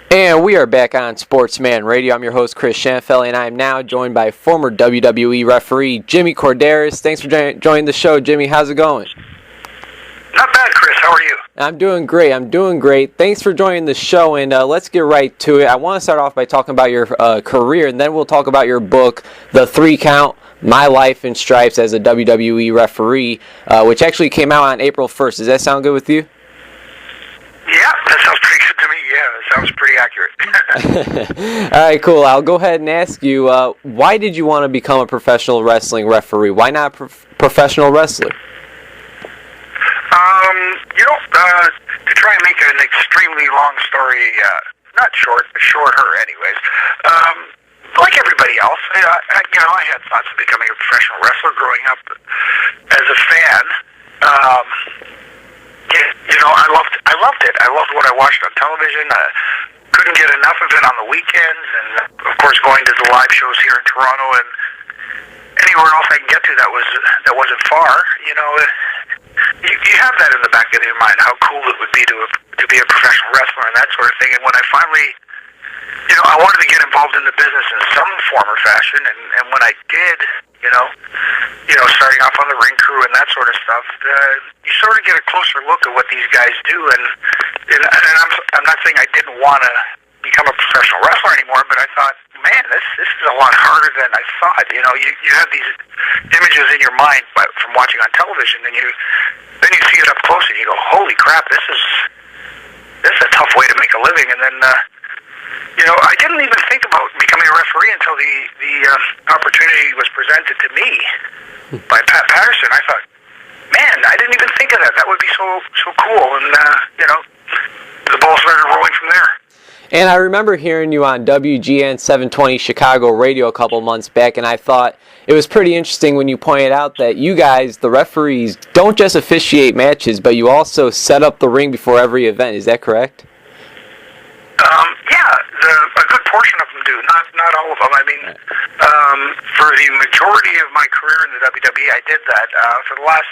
And we are back on Sportsman Radio. I'm your host, Chris Shanfelli, and I am now joined by former WWE referee Jimmy Korderas. Thanks for joining the show, Jimmy. How's it going? Not bad, Chris. How are you? I'm doing great. Thanks for joining the show, and let's get right to it. I want to start off by talking about your career, and then we'll talk about your book, The 3 Count, My Life in Stripes as a WWE Referee, which actually came out on April 1st. Does that sound good with you? Yeah, that sounds pretty good to me. Yeah, that sounds pretty accurate. All right, cool. I'll go ahead and ask you, why did you want to become a professional wrestling referee? Why not professional wrestler? To try and make an extremely long story, not short, but shorter anyways, like everybody else, I had thoughts of becoming a professional wrestler growing up as a fan. I loved it. I loved what I watched on television. Couldn't get enough of it on the weekends, and of course going to the live shows here in Toronto and anywhere else I can get to that wasn't far. You have that in the back of your mind, how cool it would be to be a professional wrestler and that sort of thing. And when I finally, I wanted to get involved in the business in some form or fashion, and when I did, starting off on the ring crew and that sort of stuff, you sort of get a closer look at what these guys do. And I'm not saying I didn't want to become a professional wrestler anymore, but I thought, man, this is a lot harder than I thought. You have these images in your mind from watching on television, and then you see it up close, and you go, holy crap, this is a tough way to make a living. And then, I didn't even think about becoming a referee until the opportunity was presented to me by Pat Patterson. I thought, man, I didn't even think of that. That would be so cool. And, the ball started rolling from there. And I remember hearing you on WGN 720 Chicago radio a couple months back, and I thought it was pretty interesting when you pointed out that you guys, the referees, don't just officiate matches, but you also set up the ring before every event. Is that correct? A good portion of them do, not all of them. I mean, for the majority of my career in the WWE, I did that. For the last,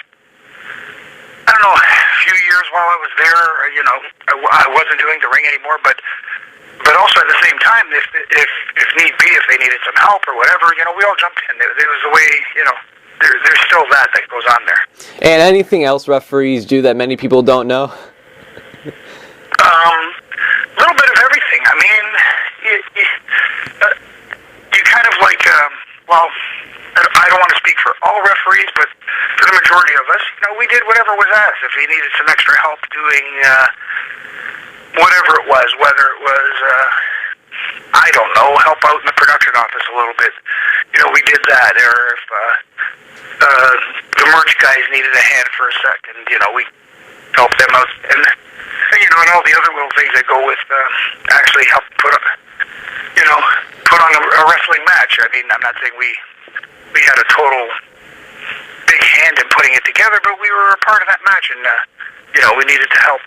few years while I was there, I wasn't doing the ring anymore, but also at the same time, if need be, if they needed some help or whatever, we all jumped in. There was a way, there's still that goes on there. And anything else referees do that many people don't know? A little bit of everything. I mean, you kind of like, I don't want to speak for all referees, but for the majority of us, we did whatever was asked. If we needed some extra help doing whatever it was, whether it was, help out in the production office a little bit, we did that. Or if the merch guys needed a hand for a second, we helped them out. And all the other little things that go with actually help put on a wrestling match. I mean, I'm not saying we had a total big hand in putting it together, but we were a part of that match, and we needed to help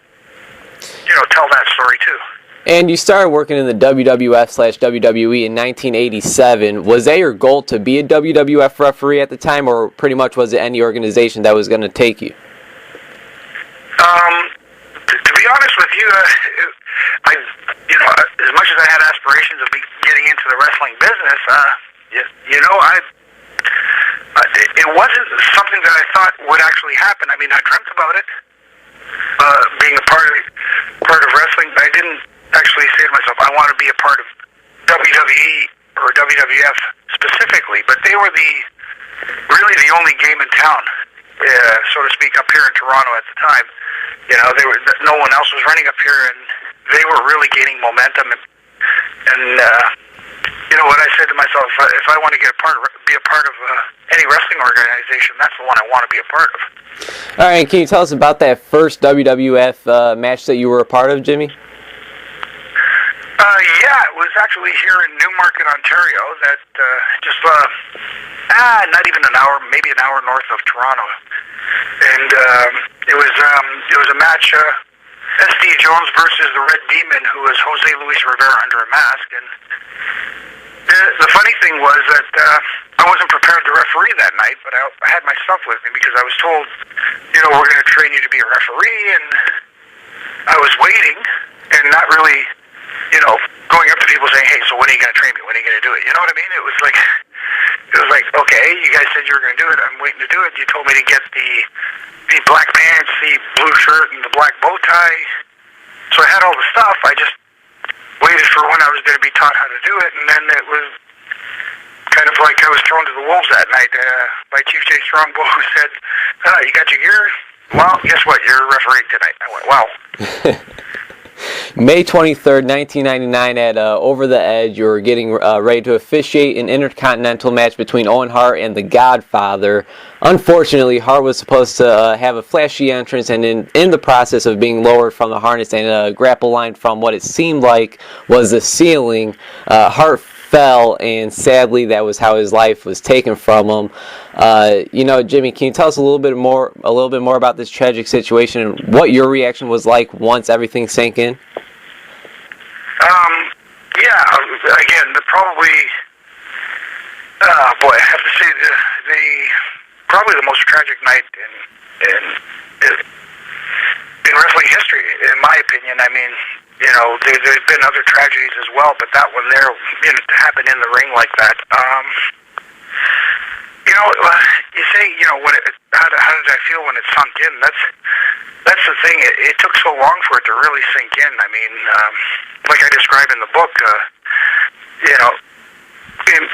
tell that story too. And you started working in the WWF/WWE in 1987. Was that your goal, to be a WWF referee at the time, or pretty much was it any organization that was going to take you? To be honest with you, as much as I had aspirations of getting into the wrestling business, it wasn't something that I thought would actually happen. I mean, I dreamt about it, being a part of wrestling, but I didn't actually say to myself, I want to be a part of WWE or WWF specifically. But they were really the only game in town, so to speak, up here in Toronto at the time. No one else was running up here, and they were really gaining momentum. And what I said to myself, if I want to be a part of any wrestling organization, that's the one I want to be a part of. All right, can you tell us about that first WWF match that you were a part of, Jimmy? It was actually here in Newmarket, Ontario. That not even an hour, maybe an hour north of Toronto. And it was a match, SD Jones versus the Red Demon, who was Jose Luis Rivera under a mask. And the funny thing was that I wasn't prepared to referee that night, but I had my stuff with me because I was told, we're going to train you to be a referee, and I was waiting and not really, know what I mean? It was like, okay, you guys said you were going to do it. I'm waiting to do it. You told me to get the black pants, the blue shirt, and the black bow tie. So I had all the stuff. I just waited for when I was going to be taught how to do it, and then it was kind of like I was thrown to the wolves that night by Chief J. Strongbow, who said, you got your gear? Well, guess what? You're refereeing tonight. I went, wow. May 23rd, 1999 at Over the Edge, you were getting ready to officiate an intercontinental match between Owen Hart and The Godfather. Unfortunately, Hart was supposed to have a flashy entrance, and in the process of being lowered from the harness and a grapple line from what it seemed like was the ceiling, Hart fell, and sadly that was how his life was taken from him. Jimmy, can you tell us a little bit more about this tragic situation and what your reaction was like once everything sank in? Again, I have to say probably the most tragic night in wrestling history, in my opinion. I mean, there's been other tragedies as well, but that one there, to happen in the ring like that. You say, how did I feel when it sunk in? That's the thing. It took so long for it to really sink in. I mean, like I described in the book, in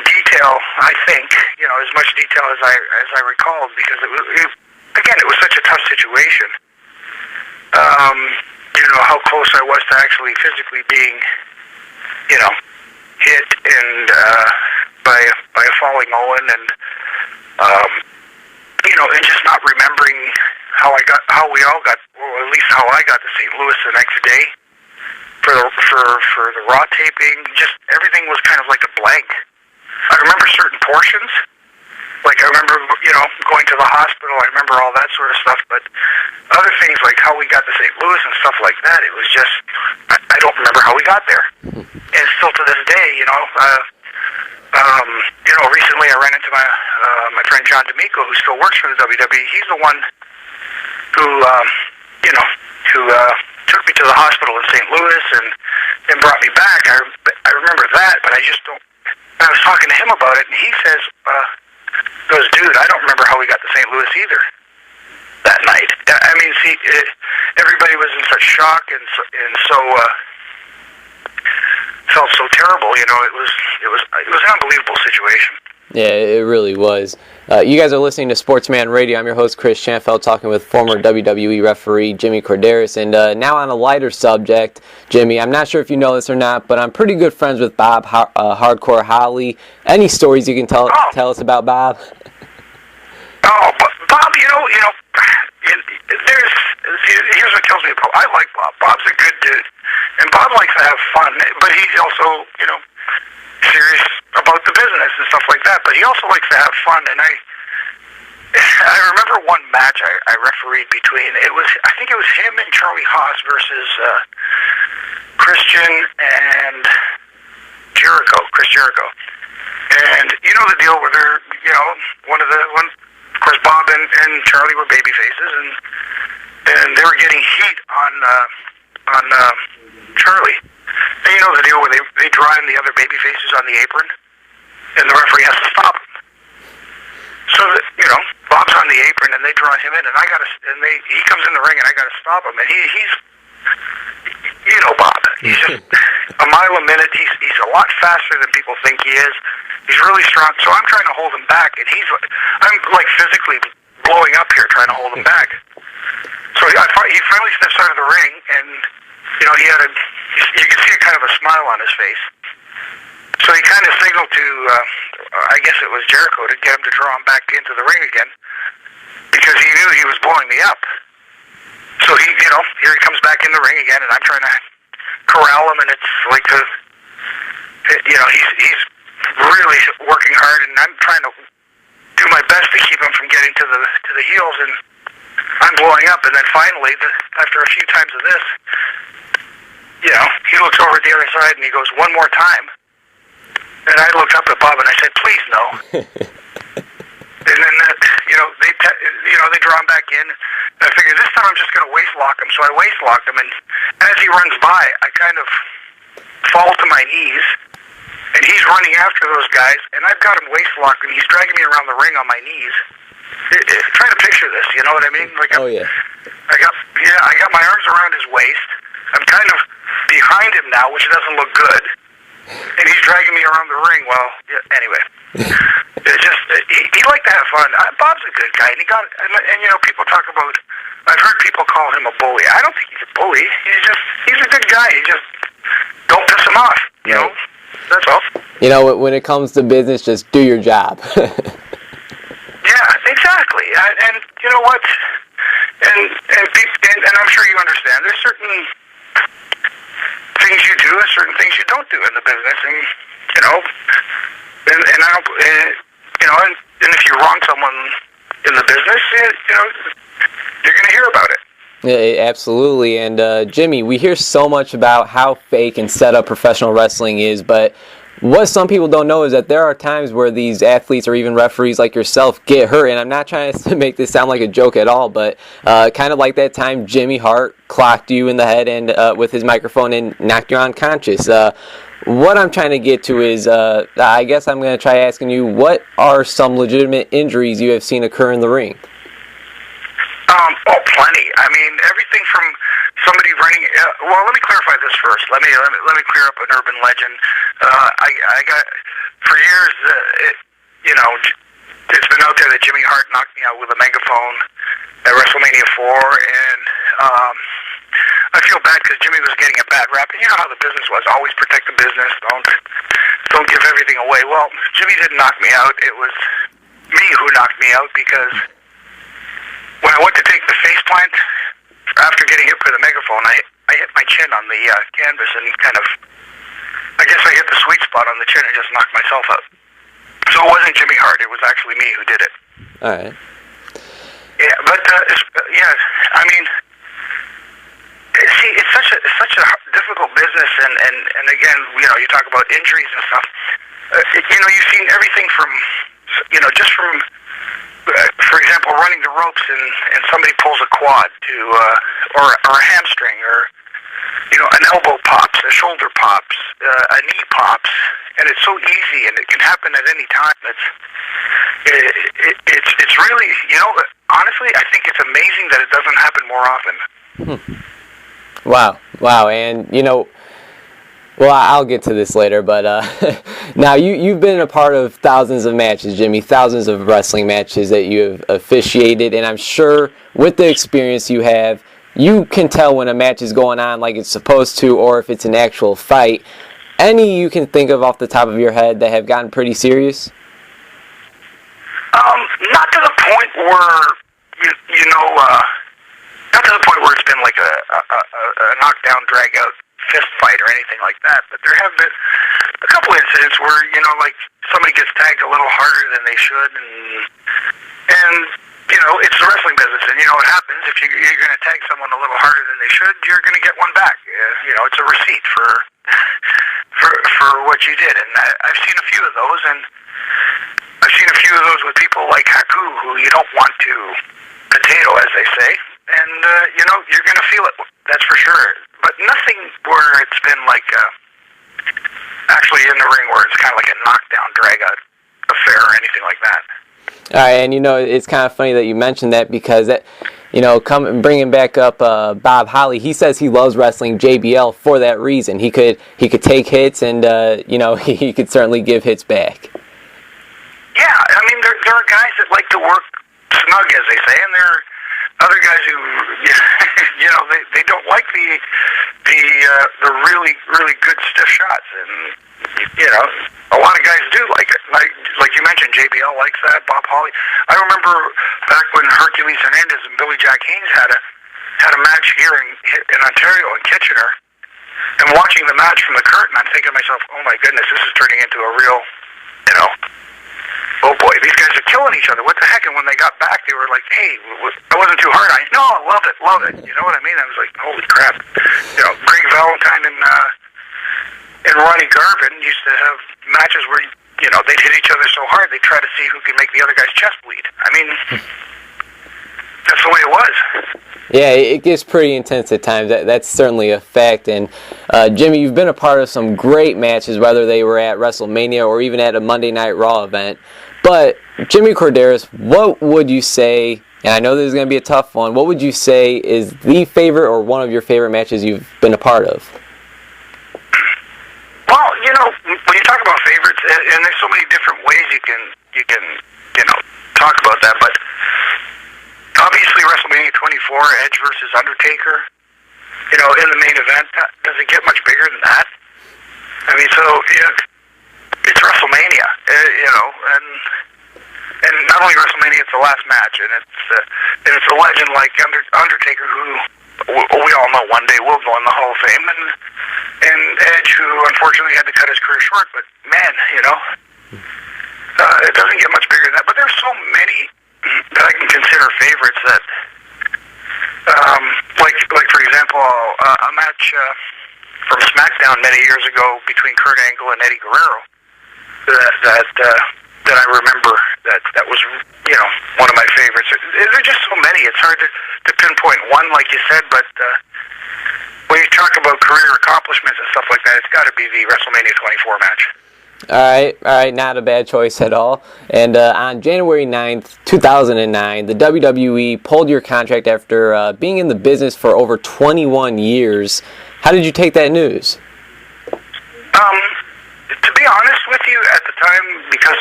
detail, I think, as much detail as I recalled, because it was such a tough situation. How close I was to actually physically being, hit and by a falling Owen, and and just not remembering how we all got, or at least how I got to St. Louis the next day for the Raw taping. Just everything was kind of like a blank. I remember certain portions. Like, I remember, going to the hospital, I remember all that sort of stuff, but other things like how we got to St. Louis and stuff like that, it was just, I don't remember how we got there. And still to this day, recently I ran into my friend John D'Amico, who still works for the WWE. He's the one who took me to the hospital in St. Louis and brought me back. I remember that, but I just don't, I was talking to him about it, and he says, goes, dude, I don't remember how we got to St. Louis either that night. I mean, see, everybody was in such shock and so felt so terrible. It was an unbelievable situation. Yeah, it really was. You guys are listening to Sportsman Radio. I'm your host, Chris Schanfeld, talking with former WWE referee Jimmy Korderas. And now on a lighter subject, Jimmy, I'm not sure if you know this or not, but I'm pretty good friends with Bob Hardcore Holly. Any stories you can tell us about Bob? But Bob, here's what kills me about Bob. I like Bob. Bob's a good dude. And Bob likes to have fun, but he's also, serious about the business and stuff like that, but he also likes to have fun. And I remember one match I refereed between, I think it was him and Charlie Haas versus Christian and Chris Jericho. And the deal where they're, of course Bob and Charlie were baby faces, and they were getting heat on Charlie. And the deal where they draw in the other baby faces on the apron, and the referee has to stop him. So Bob's on the apron, and they draw him in, and he comes in the ring, and I gotta stop him. And he's Bob. He's just a mile a minute. He's a lot faster than people think he is. He's really strong. So I'm trying to hold him back, and I'm like physically blowing up here trying to hold him back. So he finally steps out of the ring, and you could see a kind of a smile on his face. So he kind of signaled to, I guess it was Jericho, to get him to draw him back into the ring again, because he knew he was blowing me up. So here he comes back in the ring again, and I'm trying to corral him, and it's like he's really working hard, and I'm trying to do my best to keep him from getting to the heels, and I'm blowing up. And then finally, after a few times of this, he looks over at the other side, and he goes, one more time. And I looked up at Bob, and I said, please, no. And then, they draw him back in. And I figured this time I'm just going to waist lock him. So I waist locked him, and as he runs by, I kind of fall to my knees, and he's running after those guys, and I've got him waist locked, and he's dragging me around the ring on my knees. Try to picture this, you know what I mean? Like, Oh, yeah. I got my arms around his waist. I'm kind of behind him now, which doesn't look good. And he's dragging me around the ring. Well, yeah, anyway, he liked to have fun. Bob's a good guy, and and you know, people talk about. I've heard people call him a bully. I don't think he's a bully. He's a good guy. You just don't piss him off. You know, that's all. You know, when it comes to business, just do your job. Yeah, exactly. And you know what? And I'm sure you understand. There's certain things you do and certain things you don't do in the business, and you know, and I don't, you know, and if you wrong someone in the business, you know, you're going to hear about it. Yeah, absolutely. And Jimmy, we hear so much about how fake and set up professional wrestling is, but what some people don't know is that there are times where these athletes or even referees like yourself get hurt, and I'm not trying to make this sound like a joke at all, but kind of like that time Jimmy Hart clocked you in the head and with his microphone and knocked you unconscious. What I'm trying to get to is, I guess I'm going to try asking you, what are some legitimate injuries you have seen occur in the ring? Oh, plenty. I mean, everything from somebody running. Well, let me clarify this first. Let me clear up an urban legend. I got for years. You know, it's been out there that Jimmy Hart knocked me out with a megaphone at WrestleMania 4, and I feel bad because Jimmy was getting a bad rap. And you know how the business was: always protect the business. Don't give everything away. Well, Jimmy didn't knock me out. It was me who knocked me out because when I went to take the face plant after getting hit with a megaphone, I hit my chin on the canvas and kind of, I guess I hit the sweet spot on the chin and just knocked myself out. So it wasn't Jimmy Hart; it was actually me who did it. All right. Yeah, but yeah, I mean, see, it's such a difficult business, and again, you know, you talk about injuries and stuff. You know, you've seen everything from, you know, just from. For example, running the ropes and somebody pulls a quad to or a hamstring, or you know, an elbow pops, a shoulder pops, a knee pops, and it's so easy and it can happen at any time. It's really, you know, honestly, I think it's amazing that it doesn't happen more often. Wow, and you know. Well, I'll get to this later, but now you've been a part of thousands of matches, Jimmy, thousands of wrestling matches that you have officiated, and I'm sure with the experience you have, you can tell when a match is going on like it's supposed to, or if it's an actual fight. Any you can think of off the top of your head that have gotten pretty serious? Not to the point where, you know, not to the point where it's been like a knockdown, drag-out fist fight or anything like that, but there have been a couple incidents where, you know, like somebody gets tagged a little harder than they should, and you know, it's the wrestling business, and you know what happens if you're going to tag someone a little harder than they should, you're going to get one back. You know, it's a receipt for what you did, and I've seen a few of those, and I've seen a few of those with people like Haku, who you don't want to potato, as they say, and you know, you're going to feel it. That's for sure. But nothing where it's been like actually in the ring where it's kind of like a knockdown, drag-out affair or anything like that. All right, and you know, it's kind of funny that you mentioned that because that, you know, bringing back up Bob Holly, he says he loves wrestling JBL for that reason. He could take hits, and you know, he could certainly give hits back. Yeah, I mean, there are guys that like to work snug, as they say, and there are other guys who, you know, they don't like the really good stiff shots, and you know, a lot of guys do like it. Like you mentioned, JBL likes that. Bob Holly. I remember back when Hercules Hernandez and Billy Jack Haynes had a match here in Ontario in Kitchener, and watching the match from the curtain, I'm thinking to myself, oh my goodness, this is turning into a real, you know. Oh boy, these guys are killing each other. What the heck? And when they got back, they were like, hey, I wasn't too hard on you. No, love it. You know what I mean? I was like, holy crap. You know, Greg Valentine and Ronnie Garvin used to have matches where, you know, they'd hit each other so hard, they'd try to see who could make the other guy's chest bleed. I mean, that's the way it was. Yeah, it gets pretty intense at times. That's certainly a fact. And Jimmy, you've been a part of some great matches, whether they were at WrestleMania or even at a Monday Night Raw event. But Jimmy Korderas, what would you say, and I know this is going to be a tough one, what would you say is the favorite or one of your favorite matches you've been a part of? Well, when you talk about favorites, and there's so many different ways you can talk about that, but obviously WrestleMania 24, Edge versus Undertaker, in the main event, does it get much bigger than that? I mean, so it's WrestleMania, and not only WrestleMania, it's the last match, and it's a legend like Undertaker, who we all know one day will go in the Hall of Fame, and Edge, who unfortunately had to cut his career short, but man, it doesn't get much bigger than that. But there's so many that I can consider favorites that, like for example, a match from SmackDown many years ago between Kurt Angle and Eddie Guerrero that I remember that was one of my favorites. There are just so many. It's hard to pinpoint one, like you said, but when you talk about career accomplishments and stuff like that, it's got to be the WrestleMania 24 match. All right, not a bad choice at all. And on January 9th, 2009, the WWE pulled your contract after being in the business for over 21 years. How did you take that news? To be honest with you, at the time, because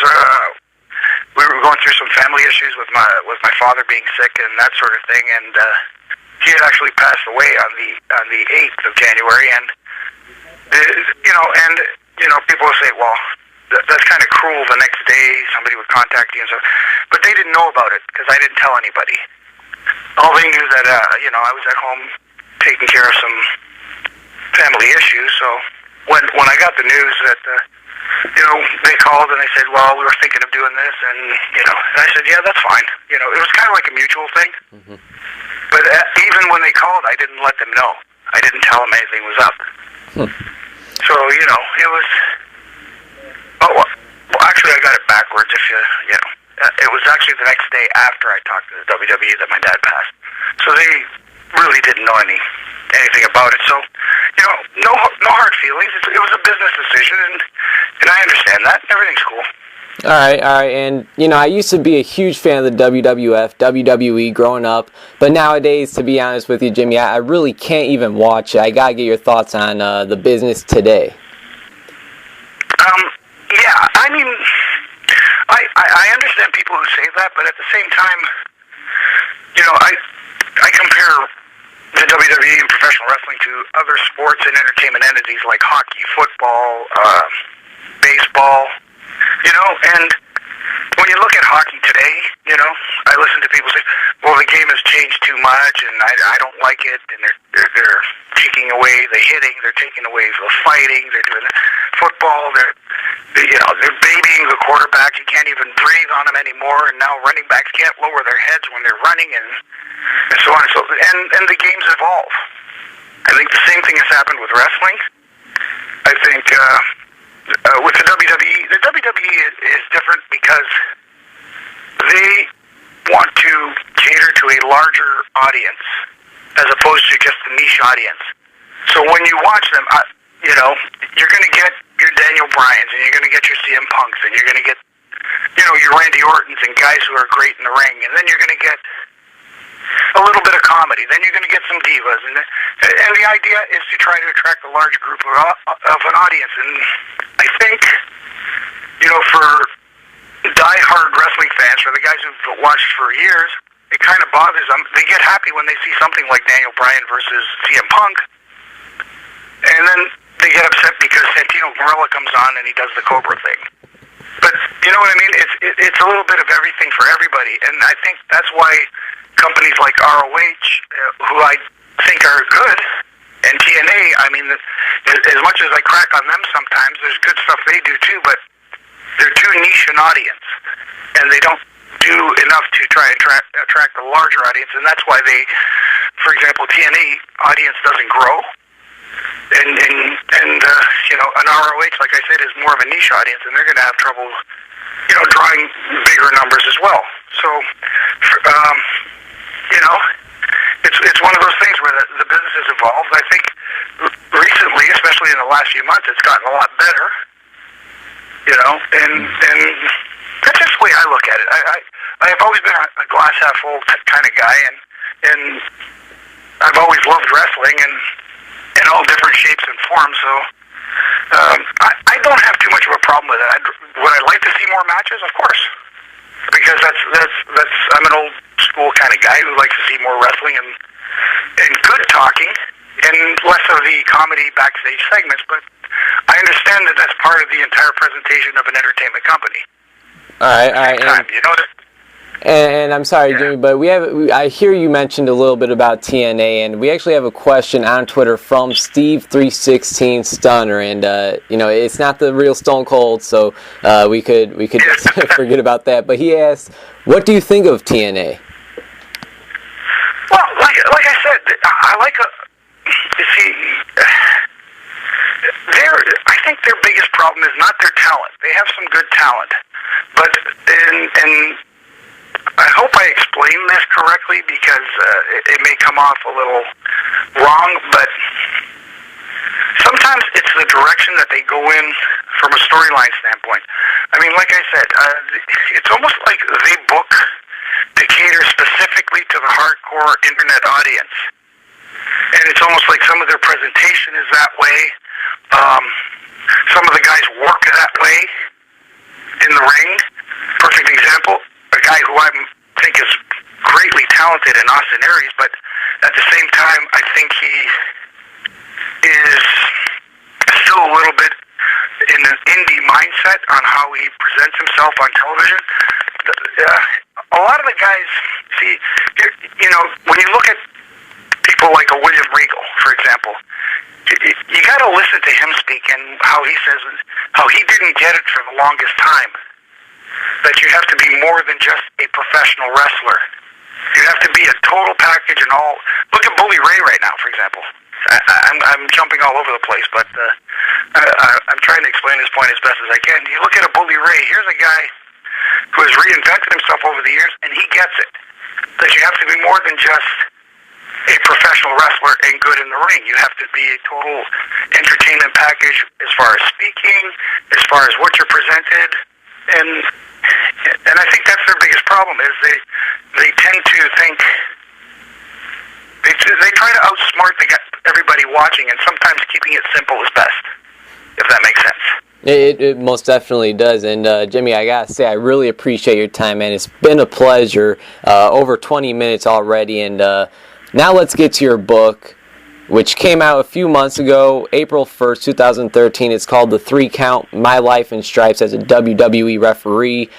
we were going through some family issues with my father being sick and that sort of thing, and he had actually passed away on the 8th of January, and people would say, well, that's kind of cruel. The next day, somebody would contact you and stuff, but they didn't know about it because I didn't tell anybody. All they knew that I was at home taking care of some family issues. So when I got the news that they called and they said, well, we were thinking of doing this, and and I said, yeah, that's fine. It was kind of like a mutual thing. Mm-hmm. But even when they called, I didn't let them know. I didn't tell them anything was up. So, it was... Oh, well, actually, I got it backwards. It was actually the next day after I talked to the WWE that my dad passed. So they really didn't know anything about it. So, no hard feelings. It was a business decision, and I understand that. Everything's cool. All right, and I used to be a huge fan of the WWF, WWE growing up, but nowadays, to be honest with you, Jimmy, I really can't even watch it. I gotta get your thoughts on the business today. Yeah, I mean, I understand people who say that, but at the same time, I compare the WWE and professional wrestling to other sports and entertainment entities like hockey, football, baseball. And when you look at hockey today, I listen to people say, well, the game has changed too much, and I don't like it, and they're taking away the hitting, they're taking away the fighting, they're doing football, they're babying the quarterback, you can't even breathe on them anymore, and now running backs can't lower their heads when they're running, and so on and so forth, and the games evolve. I think the same thing has happened with wrestling. I think, with the WWE is different because they want to cater to a larger audience as opposed to just a niche audience. So when you watch them, you're going to get your Daniel Bryans, and you're going to get your CM Punks, and you're going to get, your Randy Ortons and guys who are great in the ring, and then you're going to get a little bit of comedy. Then you're going to get some divas, and the idea is to try to attract a large group of an audience. And I think, for die-hard wrestling fans, for the guys who've watched for years, it kind of bothers them. They get happy when they see something like Daniel Bryan versus CM Punk, and then they get upset because Santino Marella comes on and he does the Cobra thing. But you know what I mean? It's a little bit of everything for everybody, and I think that's why companies like ROH, who I think are good, and TNA, I mean, as much as I crack on them sometimes, there's good stuff they do too, but they're too niche an audience, and they don't do enough to try and attract a larger audience, and that's why they, for example, TNA audience doesn't grow, and an ROH, like I said, is more of a niche audience, and they're going to have trouble, drawing bigger numbers as well. So, you know, it's one of those things where the business has evolved. I think recently, especially in the last few months, it's gotten a lot better. You know, and that's just the way I look at it. I've always been a glass half full kind of guy, and I've always loved wrestling and in all different shapes and forms. So I don't have too much of a problem with it. Would I like to see more matches? Of course, because that's I'm an old school kind of guy who likes to see more wrestling and good talking and less of the comedy backstage segments. But I understand that that's part of the entire presentation of an entertainment company. All right. You know. And I'm sorry, Jimmy, but I hear you mentioned a little bit about TNA, and we actually have a question on Twitter from Steve316 Stunner, and it's not the real Stone Cold, so we could just forget about that. But he asked, what do you think of TNA? Well, like I said, I like you see, I think their biggest problem is not their talent. They have some good talent, but and I hope I explained this correctly because it may come off a little wrong, but sometimes it's the direction that they go in from a storyline standpoint. I mean, like I said, it's almost like they book to cater specifically to the hardcore internet audience. And it's almost like some of their presentation is that way. Some of the guys work that way in the ring. Perfect example, a guy who I think is greatly talented in Austin Aries, but at the same time, I think he is still a little bit in an indie mindset on how he presents himself on television. A lot of the guys, see, you know, when you look at people like a William Regal, for example, you got to listen to him speak and how he says how he didn't get it for the longest time. That you have to be more than just a professional wrestler. You have to be a total package and all. Look at Bully Ray right now, for example. I'm jumping all over the place, but I'm trying to explain this point as best as I can. You look at a Bully Ray. Here's a guy who has reinvented himself over the years, and he gets it. That you have to be more than just a professional wrestler and good in the ring. You have to be a total entertainment package as far as speaking, as far as what you're presented, and I think that's their biggest problem is they tend to think they try to outsmart everybody watching, and sometimes keeping it simple is best, if that makes sense. It most definitely does. And Jimmy, I gotta say, I really appreciate your time, man. It's been a pleasure. Over 20 minutes already, and now let's get to your book, which came out a few months ago, April 1st, 2013. It's called The 3 Count, My Life in Stripes as a WWE Referee.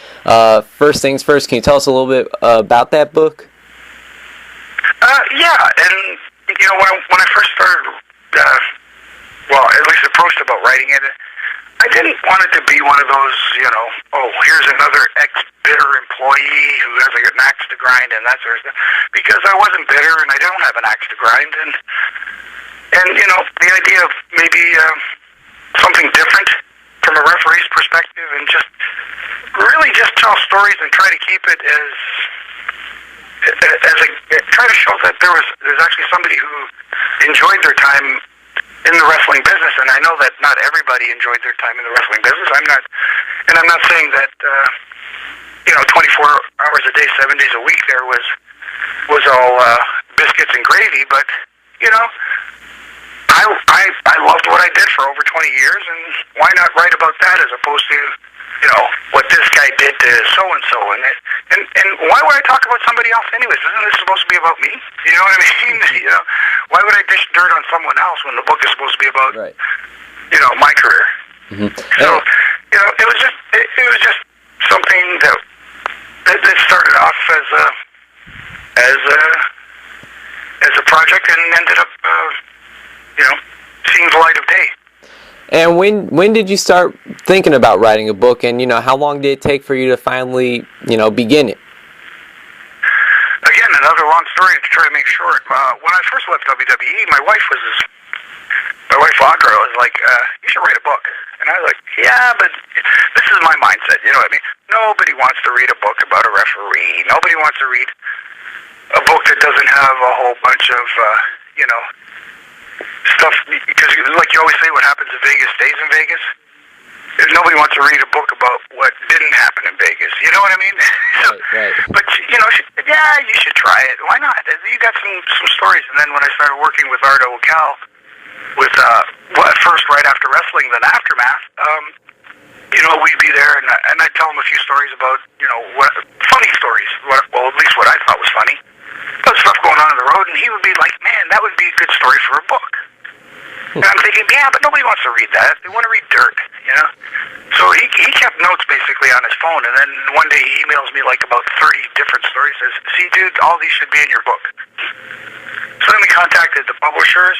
First things first, can you tell us a little bit about that book? Yeah, and, you know, when I first started, at least approached about writing it, I didn't want it to be one of those, you know, oh, here's another ex-bitter employee who has an axe to grind and that sort of stuff, because I wasn't bitter and I don't have an axe to grind, and you know, the idea of maybe something different from a referee's perspective and just really just tell stories and try to keep it try to show that there's actually somebody who enjoyed their time in the wrestling business, and I know that not everybody enjoyed their time in the wrestling business. I'm not saying that 24 hours a day, 7 days a week there was all biscuits and gravy, but you know, I loved what I did for over 20 years, and why not write about that as opposed to, you know, what this guy did to so and so, and why would I talk about somebody else anyways? Isn't this supposed to be about me? You know what I mean? You know, why would I dish dirt on someone else when the book is supposed to be about, right, you know, my career? Mm-hmm. So, you know, it was just something that started off as a project and ended up, seeing the light of day. And when did you start thinking about writing a book, and, you know, how long did it take for you to finally, you know, begin it? Again, another long story to try to make short. When I first left WWE, my wife Audra was like, you should write a book. And I was like, yeah, but this is my mindset, you know what I mean? Nobody wants to read a book about a referee. Nobody wants to read, a book that doesn't have a whole bunch of, stuff, because like you always say, what happens in Vegas stays in Vegas. Nobody wants to read a book about what didn't happen in Vegas. You know what I mean? Right. But, you should try it. Why not? You got some stories. And then when I started working with Arda Ocal, with first right after wrestling, then Aftermath, we'd be there, and I'd tell him a few stories about, funny stories. Well, at least what I thought was funny. About stuff going on the road, and he would be like, man, that would be a good story for a book. And I'm thinking, yeah, but nobody wants to read that. They want to read dirt, So he kept notes basically on his phone, and then one day he emails me like about 30 different stories, says, see, dude, all these should be in your book. So then we contacted the publishers,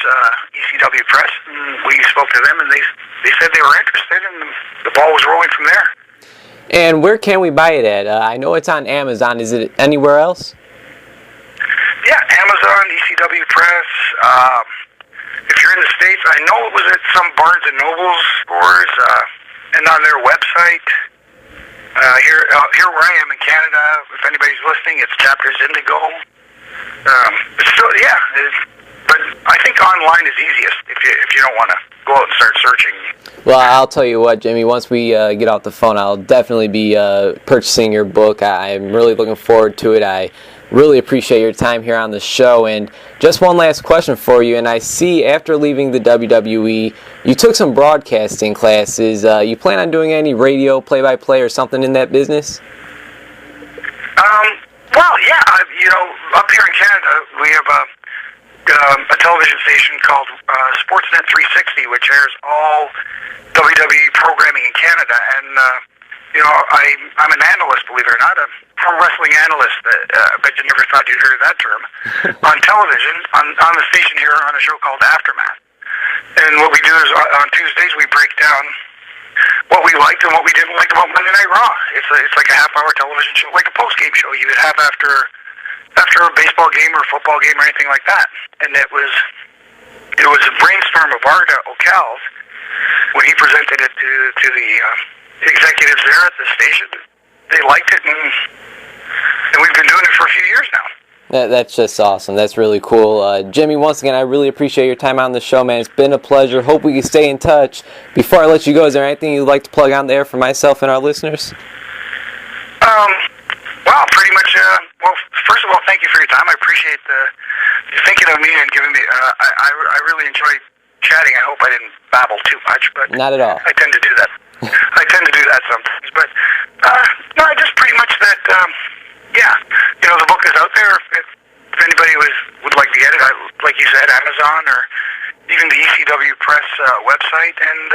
ECW Press, and we spoke to them, and they said they were interested, and the ball was rolling from there. And where can we buy it at? I know it's on Amazon. Is it anywhere else? Yeah, Amazon, ECW Press. If you're in the States, I know it was at some Barnes & Noble stores and on their website. Here where I am in Canada, if anybody's listening, it's Chapters Indigo. But I think online is easiest if you don't want to go out and start searching. Well, I'll tell you what, Jimmy, once we get off the phone, I'll definitely be purchasing your book. I'm really looking forward to it. I really appreciate your time here on the show. And just one last question for you. And I see after leaving the WWE, you took some broadcasting classes. You plan on doing any radio play-by-play or something in that business? Well, yeah. Up here in Canada, we have a television station called Sportsnet 360, which airs all WWE programming in Canada. And I'm an analyst, believe it or not, a pro wrestling analyst. I bet you never thought you'd heard that term. On television, on the station here, on a show called Aftermath. And what we do is on Tuesdays we break down what we liked and what we didn't like about Monday Night Raw. It's like a half-hour television show, like a post-game show you would have after a baseball game or a football game or anything like that. And it was a brainstorm of Arda Ocal's when he presented it to the executives there at the station. They liked it, and we've been doing it for a few years now. That's just awesome. That's really cool. Jimmy, once again, I really appreciate your time on the show, man. It's been a pleasure. Hope we can stay in touch. Before I let you go, is there anything you'd like to plug on there for myself and our listeners? Well, pretty much, first of all, thank you for your time. I appreciate you thinking of me and giving me, I really enjoyed chatting. I hope I didn't babble too much, but not at all. I tend to do that. Sometimes, but no, just pretty much that. The book is out there. If anybody would like to get it, like you said, Amazon or even the ECW Press website. And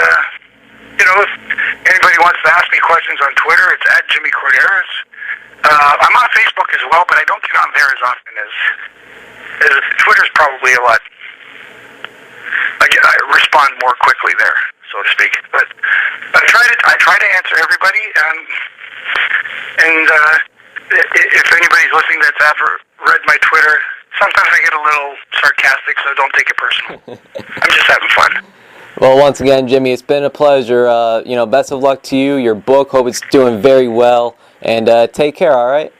if anybody wants to ask me questions on Twitter, it's at Jimmy Korderas. I'm on Facebook as well, but I don't get on there as often as Twitter's probably a lot. I respond more quickly there, so to speak. But I try to answer everybody, and if anybody's listening that's ever read my Twitter, sometimes I get a little sarcastic, so don't take it personal. I'm just having fun. Well, once again, Jimmy, it's been a pleasure. Best of luck to you, your book. Hope it's doing very well, and take care, all right?